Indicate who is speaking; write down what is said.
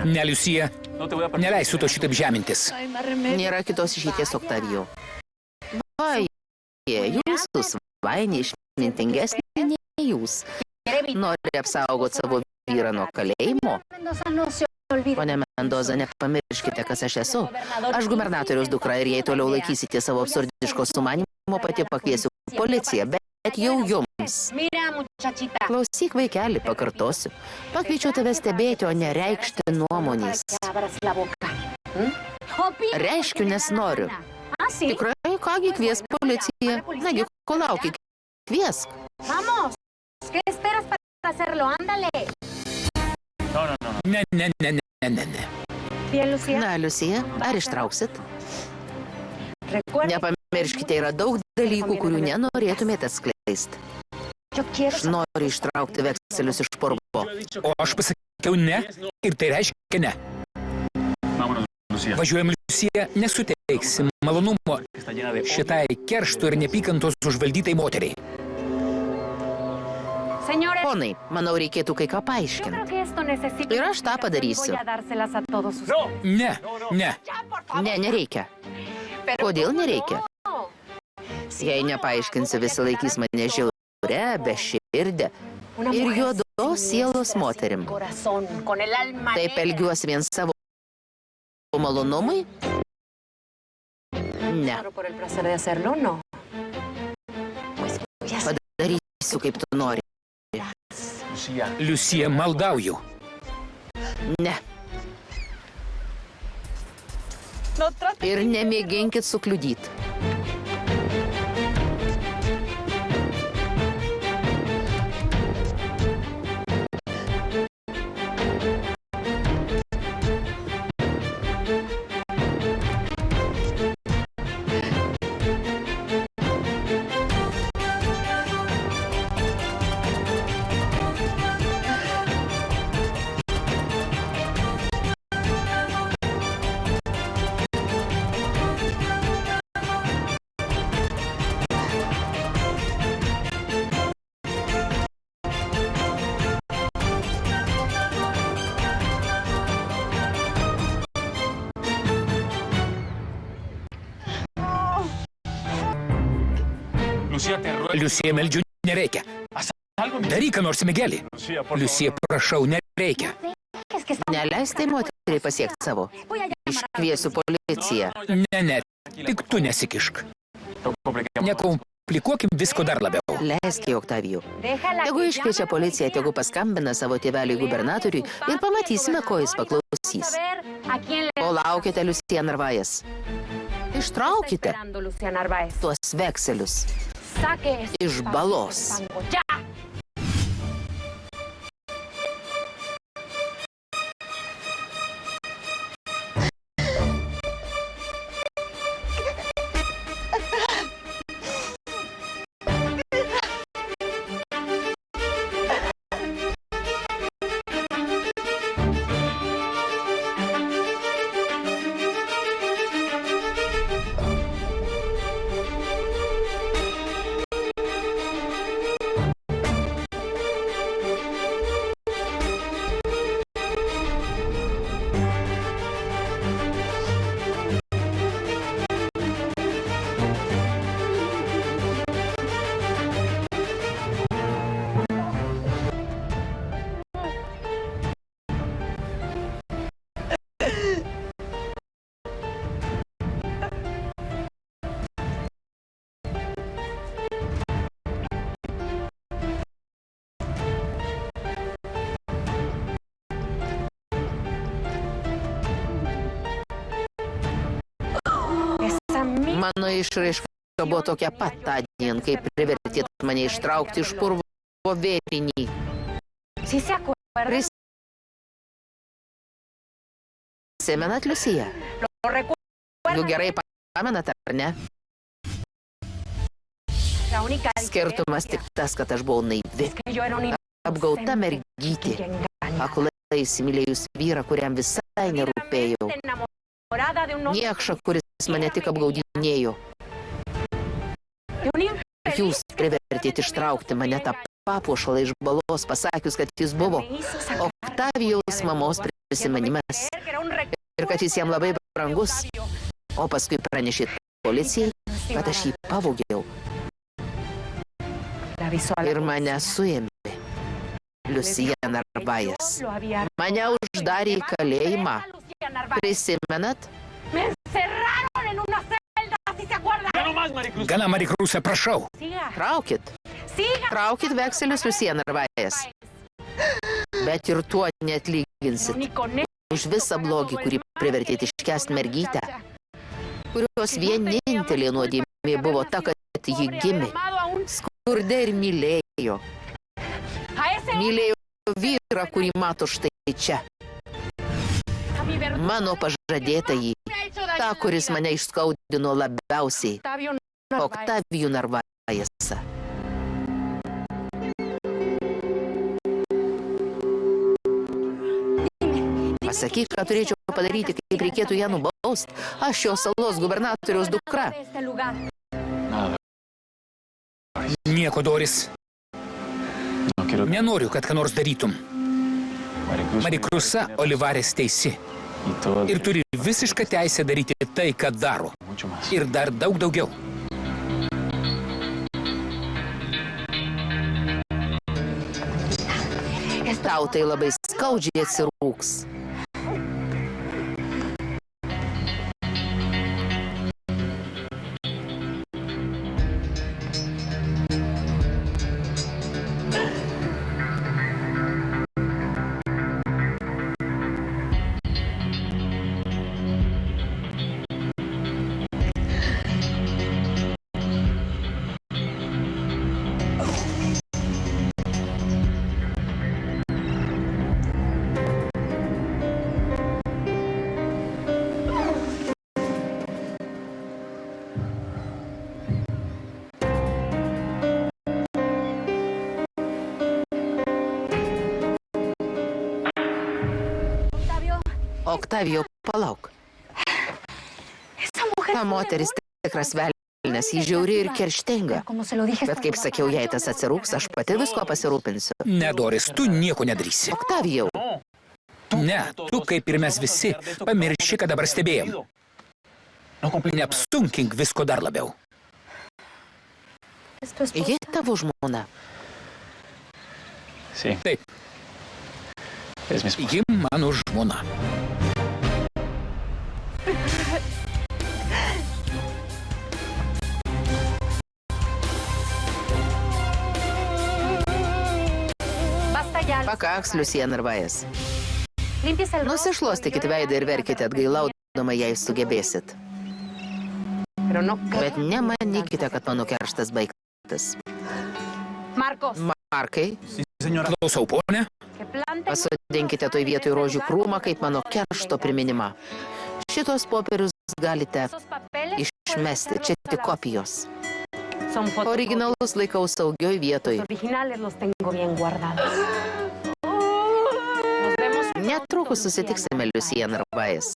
Speaker 1: Ne, Liusija, neleisiu to šitaip žemintis.
Speaker 2: Nėra kitos išeities, Oktavijau. Jūsų svainė išmintingesnė nei jūs. Nori apsaugoti savo vyrą nuo kalėjimo? Pone Mendoza, nepamirškite, kas aš esu. Aš gubernatoriaus dukra ir jei toliau laikysite savo absurdiško sumanimo, pati pakviesiu policiją, bet jau jums. Klausyk, vaikeli, pakartosiu. Pakviečiau tave stebėti, o ne reikšti nuomonės. Reiškiu, nes noriu. Tikrai, kągi, kvies policiją. Nagi, ko lauki, kviesk.
Speaker 1: Ne.
Speaker 2: Na, Liusija, ar ištrauksit? Nepamirškite, yra daug dalykų, kurių nenorėtumėte atskleisti. Aš noriu ištraukti vekselius iš purvo.
Speaker 1: O aš pasakiau ne, ir tai reiškia ne. Važiuojam, Liusija, nesuteiksim malonumo šitai keršto ir nepykantos užvaldytai moteriai.
Speaker 2: Ponai, manau, reikėtų kai ką paaiškinti. Ir aš tą padarysiu.
Speaker 1: Ne.
Speaker 2: Ne, nereikia. Kodėl nereikia? Jei nepaaiškinsiu, visi laikys mane žiaure, beširdę ir juodos sielos moterim. Taip elgiuosi vien savo malonumui? Ne. Padarysiu, kaip tu nori.
Speaker 1: Liusija, maldauju.
Speaker 2: Ne. Ir nemėginkit sukliudyti.
Speaker 1: Liusija, meldžiu, nereikia. Daryk, ką nors, Migelį. Liusija, prašau, nereikia.
Speaker 2: Neleis tai moteriai pasiekti savo. Iškviesiu policiją.
Speaker 1: Ne, tik tu nesikišk. Nekomplikuokim visko dar labiau.
Speaker 2: Leisk, Oktavijau. Tegu iškviečia policiją, tegu paskambina savo tėveliui gubernatoriui ir pamatysime, ko jis paklausys. O laukite, Liusija Narvajas. Ištraukite tuos vekselius iš balos. Mano išraiška buvo tokia pat tądien, kai privertėt mane ištraukti iš purvo vėrinį. Prisimenat, Liusija? Jau gerai pamenat, ar ne? Skirtumas tik tas, kad aš buvau naivi. Apgauta mergytė. Aklai įsimylėjus vyrą, kuriam visai nerūpėjau. Niekša, kuris mane tik apgaudinėjo. Jūs privertėt ištraukti mane tą papuošalą iš balos, pasakius, kad jis buvo Oktavijaus mamos prisiminimas ir kad jis jam labai brangus, o paskui pranešė policijai, kad aš jį pavogiau. Ir mane suėmė Lucía Narváez. Mane uždarė į kalėjimą. Prisimenat?
Speaker 1: Gana, Maricruza, prašau.
Speaker 2: Traukit vekselius, Lucía Narváez. Bet ir tuo neatlyginsit. Už visą blogį, kurį privertėte iškęsti mergytę, kurios vienintelė nuodėmė buvo ta, kad ji gimė, skurde ir mylėjo. Mylėjo vyrą, kurį mato štai čia. Mano pažadėtąjį, tą, kuris mane išskaudino labiausiai, Oktavijų Narváezą. Pasakyk, ką turėčiau padaryti, kaip reikėtų ją nubaust. Aš šios salos gubernatoriaus dukra.
Speaker 1: Nieko, Doris. Nenoriu, kad ką nors darytum. Maricruza Olivares teisi. Ir turi visišką teisę daryti tai, ką daro. Ir dar daug daugiau.
Speaker 2: Tau tai labai skaudžiai atsirūks. Oktavijo, palauk. Ta moteris tikras velnias, ji žiauri ir kerštinga. Bet kaip sakiau, jei tas atsirūks, aš pati visko pasirūpinsiu.
Speaker 1: Ne, Doris, tu nieko nedarysi.
Speaker 2: Oktavijau.
Speaker 1: Ne, tu, kaip ir mes visi, pamirši, kad dabar stebėjom. Neapsunkink visko dar labiau.
Speaker 2: Ji tavo žmona.
Speaker 1: Taip. Ji mano žmona. Pakaks, Lucía Narváez. Nusišluostykit veidą ir verkite atgailaudama, jei sugebėsit. Bet nemanykite, kad mano kerštas baigtas. Markai, Klausau, ponė.
Speaker 2: pasodinkite toj vietoj rožių krūmą kaip mano keršto priminimą. Šitos popierius galite išmesti, čia tik kopijos. Originalus laikau saugioj vietoj. Netrukus susitiksime, Lucía Narváez.